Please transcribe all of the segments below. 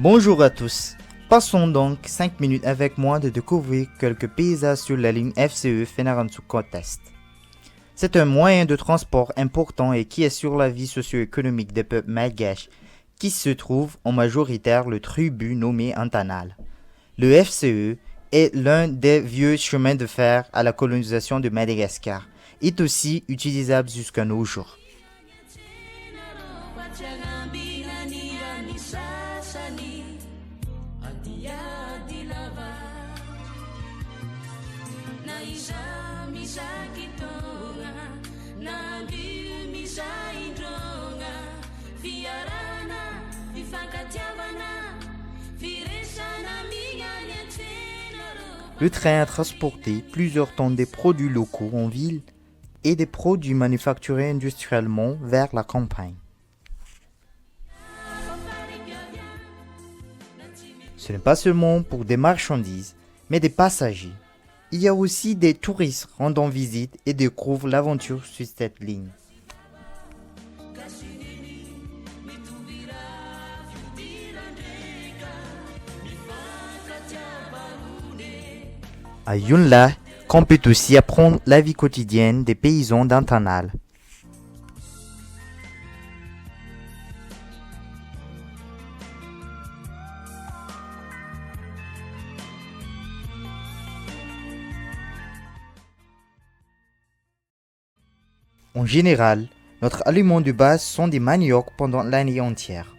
Bonjour à tous. Passons donc 5 minutes avec moi de découvrir quelques paysages sur la ligne FCE Fenerbahçe-Côte-Est. C'est un moyen de transport important et qui assure la vie socio-économique des peuples malgaches qui se trouvent en majoritaire le tribu nommé Antanal. Le FCE est l'un des vieux chemins de fer à la colonisation de Madagascar et est aussi utilisable jusqu'à nos jours. Le train a transporté plusieurs tonnes de produits locaux en ville et des produits manufacturés industriellement vers la campagne. Ce n'est pas seulement pour des marchandises, mais des passagers. Il y a aussi des touristes rendant visite et découvrent l'aventure sur cette ligne. À Yunla, qu'on peut aussi apprendre la vie quotidienne des paysans d'Antanal. En général, notre aliment de base sont des maniocs pendant l'année entière,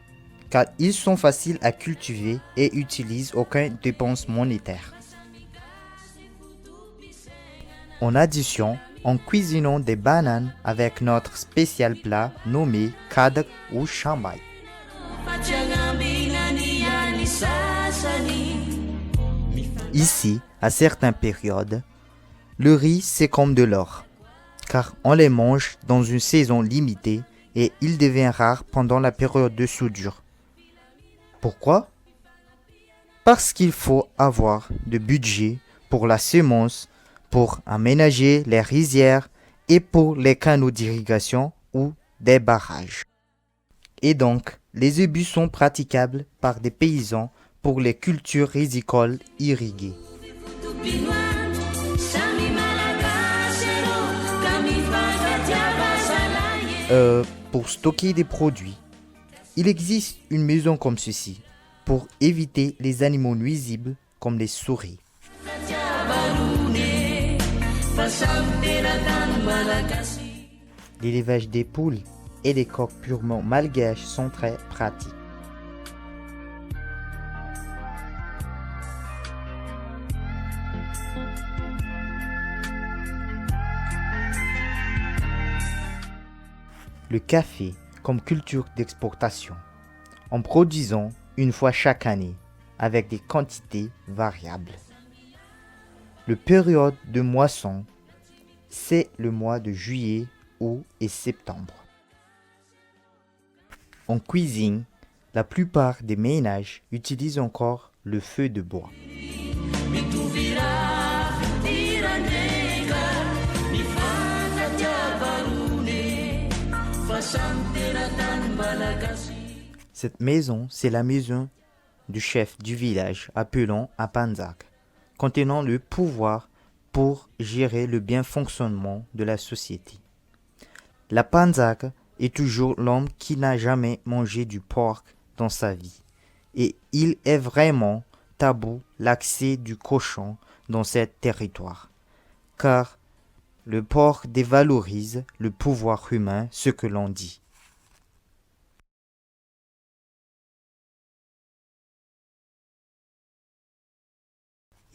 car ils sont faciles à cultiver et utilisent aucune dépense monétaire. En addition, en cuisinant des bananes avec notre spécial plat nommé kadk ou chambai. Ici, à certaines périodes, le riz c'est comme de l'or, car on les mange dans une saison limitée et il devient rare pendant la période de soudure. Pourquoi? Parce qu'il faut avoir de budget pour la semence, pour aménager les rizières et pour les canaux d'irrigation ou des barrages. Et donc, les ébus sont praticables par des paysans pour les cultures rizicoles irriguées. Pour stocker des produits, il existe une maison comme ceci pour éviter les animaux nuisibles comme les souris. L'élevage des poules et des coqs purement malgaches sont très pratiques. Le café comme culture d'exportation, en produisant une fois chaque année avec des quantités variables. La période de moisson, c'est le mois de juillet, août et septembre. En cuisine, la plupart des ménages utilisent encore le feu de bois. Cette maison, c'est la maison du chef du village appelant un panzak, contenant le pouvoir pour gérer le bien fonctionnement de la société. La panzak est toujours l'homme qui n'a jamais mangé du porc dans sa vie, et il est vraiment tabou l'accès du cochon dans ce territoire, car le porc dévalorise le pouvoir humain, ce que l'on dit.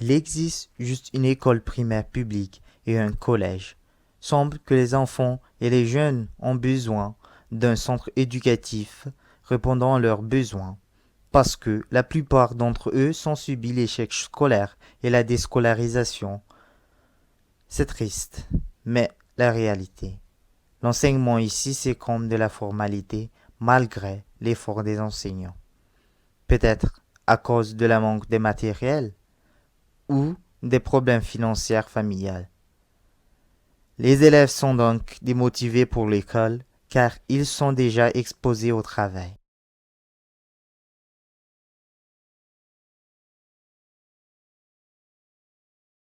Il existe juste une école primaire publique et un collège. Semble que les enfants et les jeunes ont besoin d'un centre éducatif répondant à leurs besoins, parce que la plupart d'entre eux ont subi l'échec scolaire et la déscolarisation. C'est triste, mais la réalité. L'enseignement ici, c'est comme de la formalité, malgré l'effort des enseignants. Peut-être à cause de la manque de matériel ou des problèmes financiers familiaux. Les élèves sont donc démotivés pour l'école car ils sont déjà exposés au travail.